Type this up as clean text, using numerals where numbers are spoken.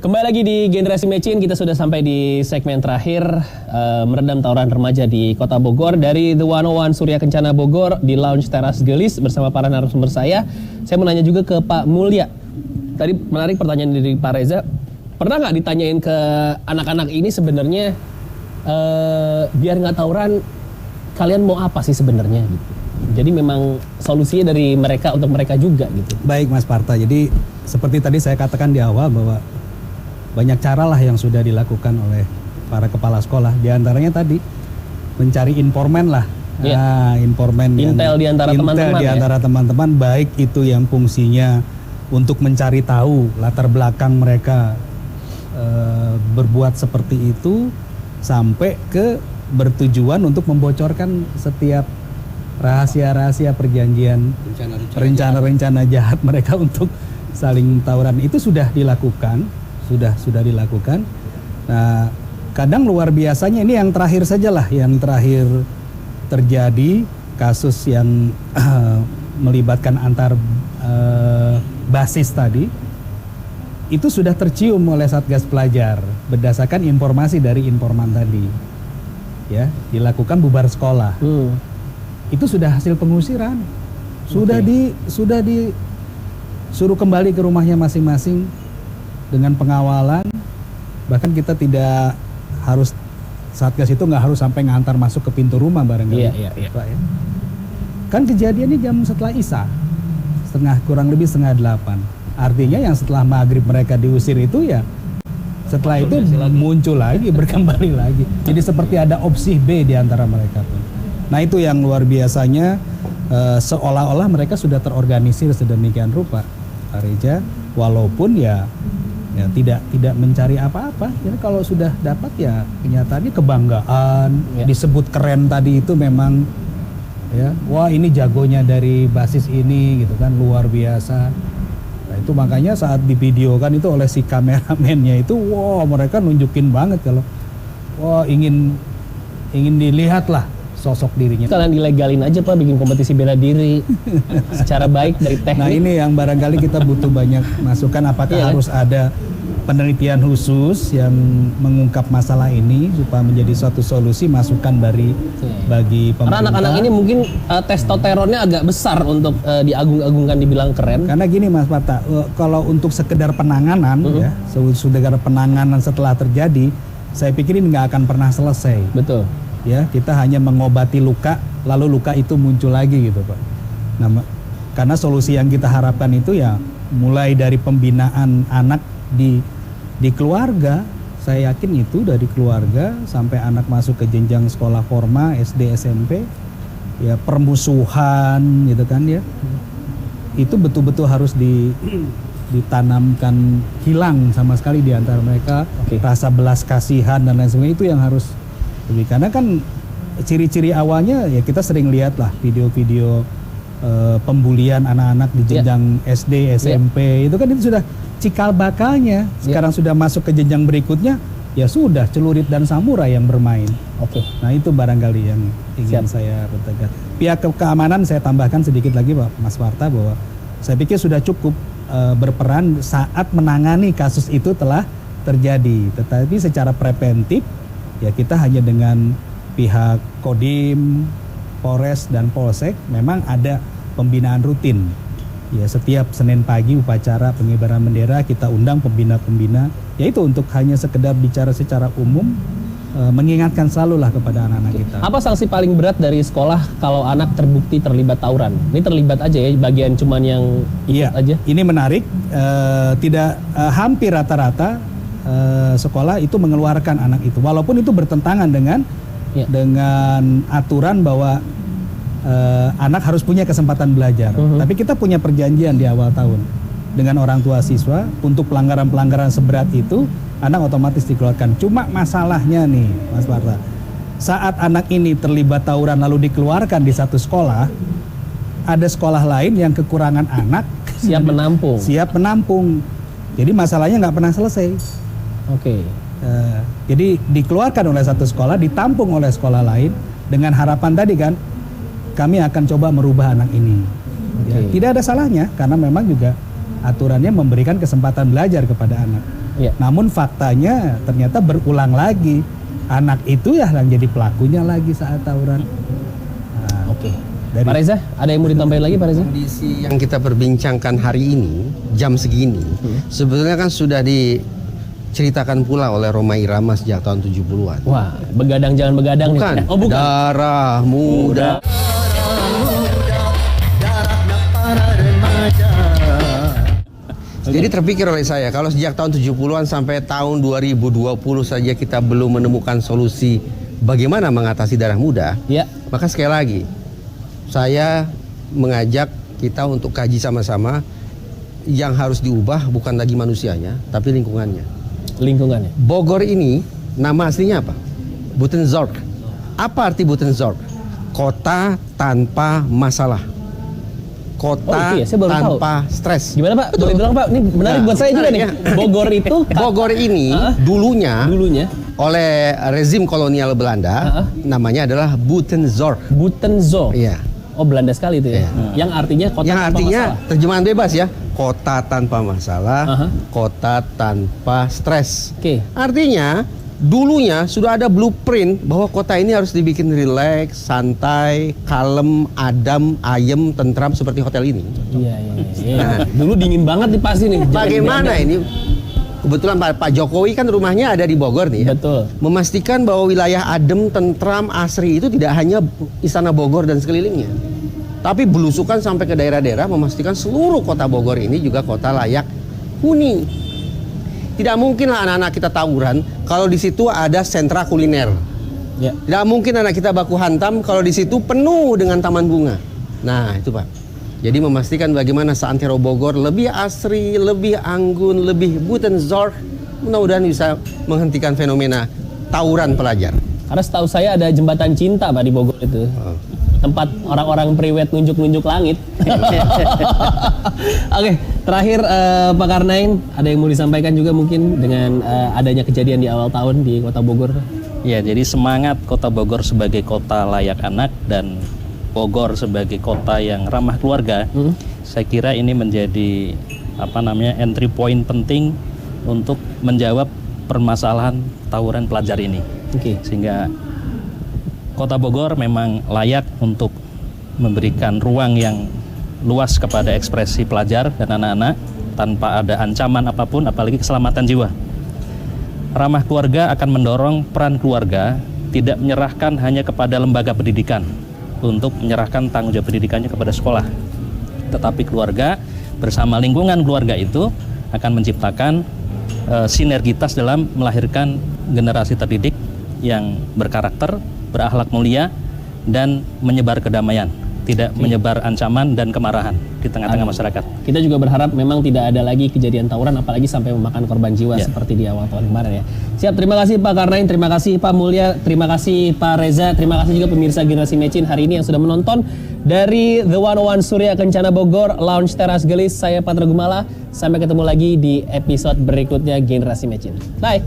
Kembali lagi di Generasi Mecin, kita sudah sampai di segmen terakhir meredam tawuran remaja di Kota Bogor dari The 101 Surya Kencana Bogor di Lounge Teras Gelis bersama para narasumber saya. Saya mau nanya juga ke Pak Mulya. Tadi menarik pertanyaan dari Pak Reza. Pernah nggak ditanyain ke anak-anak ini sebenarnya biar nggak tawuran, kalian mau apa sih sebenarnya gitu? Jadi memang solusinya dari mereka untuk mereka juga gitu. Baik Mas Parta, jadi seperti tadi saya katakan di awal bahwa banyak cara lah yang sudah dilakukan oleh para kepala sekolah. Di antaranya tadi mencari informan lah. Ya. Nah, informan intel di antara teman-teman. Di antara teman-teman, baik itu yang fungsinya untuk mencari tahu latar belakang mereka berbuat seperti itu, sampai ke bertujuan untuk membocorkan setiap rahasia-rahasia perjanjian, rencana-rencana jahat mereka untuk saling tawuran. Itu sudah dilakukan. Sudah dilakukan. Nah, kadang luar biasanya ini yang terakhir sajalah, yang terakhir terjadi kasus yang melibatkan antar basis tadi, itu sudah tercium oleh Satgas Pelajar berdasarkan informasi dari informan tadi. Ya, dilakukan bubar sekolah. Itu sudah hasil pengusiran. Sudah disuruh kembali ke rumahnya masing-masing dengan pengawalan. Bahkan kita tidak harus, Satgas itu nggak harus sampai ngantar masuk ke pintu rumah barangkali. Iya. Kan kejadiannya jam setelah Isya, kurang lebih 7:30. Artinya yang setelah maghrib mereka diusir itu ya setelah itu muncul lagi, berkembali lagi. Jadi seperti ada opsi B di antara mereka pun. Nah, itu yang luar biasanya, seolah-olah mereka sudah terorganisir sedemikian rupa, Pak Reza, walaupun ya tidak mencari apa-apa. Jadi kalau sudah dapat ya kenyataannya kebanggaan, disebut keren tadi itu memang ya, wah ini jagonya dari basis ini gitu kan, luar biasa. Nah, itu makanya saat di video kan itu oleh si kameramennya itu, wah mereka nunjukin banget kalau wah ingin dilihat lah sosok dirinya. Kalian dilegalin aja Pak, bikin kompetisi bela diri secara baik dari teknik. Nah, ini yang barangkali kita butuh banyak masukan, apakah harus ada penelitian khusus yang mengungkap masalah ini supaya menjadi suatu solusi, masukan bagi pemerintah. Karena anak-anak ini mungkin testosteronnya agak besar untuk diagung-agungkan, dibilang keren. Karena gini Mas Parta, kalau untuk sekedar penanganan ya, sekedar penanganan setelah terjadi, saya pikir ini nggak akan pernah selesai. Betul. Ya, kita hanya mengobati luka, lalu luka itu muncul lagi gitu Pak. Nah, karena solusi yang kita harapkan itu ya mulai dari pembinaan anak di keluarga. Saya yakin itu dari keluarga sampai anak masuk ke jenjang sekolah formal, SD, SMP, ya permusuhan gitu kan ya. Itu betul-betul harus ditanamkan, hilang sama sekali di antara mereka. Rasa belas kasihan dan lain sebagainya, itu yang harus. Karena kan ciri-ciri awalnya ya kita sering lihat lah video-video pembulian anak-anak di jenjang SD, SMP, itu kan itu sudah cikal bakalnya. Sekarang sudah masuk ke jenjang berikutnya, ya sudah celurit dan samurai yang bermain. Nah, itu barangkali yang ingin saya tegaskan. Pihak keamanan saya tambahkan sedikit lagi Pak Mas Parta, bahwa saya pikir sudah cukup berperan saat menangani kasus itu telah terjadi. Tetapi secara preventif ya kita hanya dengan pihak Kodim, Polres dan Polsek memang ada pembinaan rutin. Ya, setiap Senin pagi upacara pengibaran bendera kita undang pembina-pembina, yaitu untuk hanya sekedar bicara secara umum, mengingatkan selalu lah kepada anak-anak kita. Apa sanksi paling berat dari sekolah kalau anak terbukti terlibat tawuran? Ini terlibat aja ya, bagian cuman yang ikut aja? Ini menarik, hampir rata-rata sekolah itu mengeluarkan anak itu, walaupun itu bertentangan dengan aturan bahwa anak harus punya kesempatan belajar. Tapi kita punya perjanjian di awal tahun dengan orang tua siswa untuk pelanggaran-pelanggaran seberat itu anak otomatis dikeluarkan. Cuma masalahnya nih Mas Parta, saat anak ini terlibat tawuran lalu dikeluarkan di satu sekolah, ada sekolah lain yang kekurangan anak siap menampung. Jadi masalahnya nggak pernah selesai. Jadi dikeluarkan oleh satu sekolah, ditampung oleh sekolah lain dengan harapan tadi kan, kami akan coba merubah anak ini. Tidak ada salahnya karena memang juga aturannya memberikan kesempatan belajar kepada anak. Iya. Namun faktanya ternyata berulang lagi. Anak itu ya yang jadi pelakunya lagi saat tawuran. Nah, Oke. Pak Reza, ada yang mau ditambahin lagi Pak Reza? Kondisi yang kita perbincangkan hari ini, jam segini, sebetulnya kan sudah diceritakan pula oleh Rhoma Irama sejak tahun 70-an. Wah, begadang jangan begadang. Bukan, nih. Oh bukan. Darah Muda. Jadi terpikir oleh saya, kalau sejak tahun 70-an sampai tahun 2020 saja kita belum menemukan solusi bagaimana mengatasi darah muda, Ya. maka sekali lagi, saya mengajak kita untuk kaji sama-sama yang harus diubah bukan lagi manusianya, tapi lingkungannya. Lingkungannya. Bogor ini, nama aslinya apa? Buitenzorg. Apa arti Buitenzorg? Kota tanpa masalah. Kota Oh, itu ya? Saya baru tanpa stres. Gimana Pak? Boleh bilang Pak? Ini menarik Nah, buat saya juga nih. ya. Bogor itu Bogor ini dulunya oleh rezim kolonial Belanda namanya adalah Buitenzorg. Buitenzorg. Iya. Oh Belanda sekali itu ya. Iya. Yang artinya kota Yang tanpa artinya masalah. terjemahan bebas ya, kota tanpa masalah, Aha. kota tanpa stres. Oke. Artinya dulunya sudah ada blueprint bahwa kota ini harus dibikin rileks, santai, kalem, adem, ayem, tentram seperti hotel ini. Iya. Dulu dingin banget nih pasti nih. Bagaimana ini? Kebetulan Pak Jokowi kan rumahnya ada di Bogor nih ya. Betul. Memastikan bahwa wilayah adem, tentram, asri itu tidak hanya Istana Bogor dan sekelilingnya, tapi belusukan sampai ke daerah-daerah, memastikan seluruh kota Bogor ini juga kota layak huni. Tidak mungkinlah anak-anak kita tawuran kalau di situ ada sentra kuliner. Ya. Tidak mungkin anak kita baku hantam kalau di situ penuh dengan taman bunga. Nah itu Pak. Jadi memastikan bagaimana seantero Bogor lebih asri, lebih anggun, lebih Buitenzorg. Mudah-mudahan bisa menghentikan fenomena tawuran pelajar. Karena setahu saya ada jembatan cinta Pak di Bogor itu. Tempat orang-orang priwet nunjuk-nunjuk langit. Oke, terakhir Pak Karnain, ada yang mau disampaikan juga mungkin dengan adanya kejadian di awal tahun di Kota Bogor? Ya, jadi semangat Kota Bogor sebagai kota layak anak dan Bogor sebagai kota yang ramah keluarga, saya kira ini menjadi entry point penting untuk menjawab permasalahan tawuran pelajar ini. Oke. Sehingga Kota Bogor memang layak untuk memberikan ruang yang luas kepada ekspresi pelajar dan anak-anak tanpa ada ancaman apapun, apalagi keselamatan jiwa. Ramah keluarga akan mendorong peran keluarga tidak menyerahkan hanya kepada lembaga pendidikan untuk menyerahkan tanggung jawab pendidikannya kepada sekolah, tetapi keluarga bersama lingkungan keluarga itu akan menciptakan sinergitas dalam melahirkan generasi terdidik yang berkarakter, berakhlak mulia, dan menyebar kedamaian, tidak menyebar ancaman dan kemarahan di tengah-tengah masyarakat. Kita juga berharap memang tidak ada lagi kejadian tawuran, apalagi sampai memakan korban jiwa seperti di awal tahun kemarin ya. Siap, terima kasih Pak Karnain, terima kasih Pak Mulya, terima kasih Pak Reza, terima kasih juga pemirsa Generasi Mecin hari ini yang sudah menonton dari The 101 Surya Kencana Bogor, Lounge Teras Gelis. Saya Patra Gumala, sampai ketemu lagi di episode berikutnya Generasi Mecin. Bye.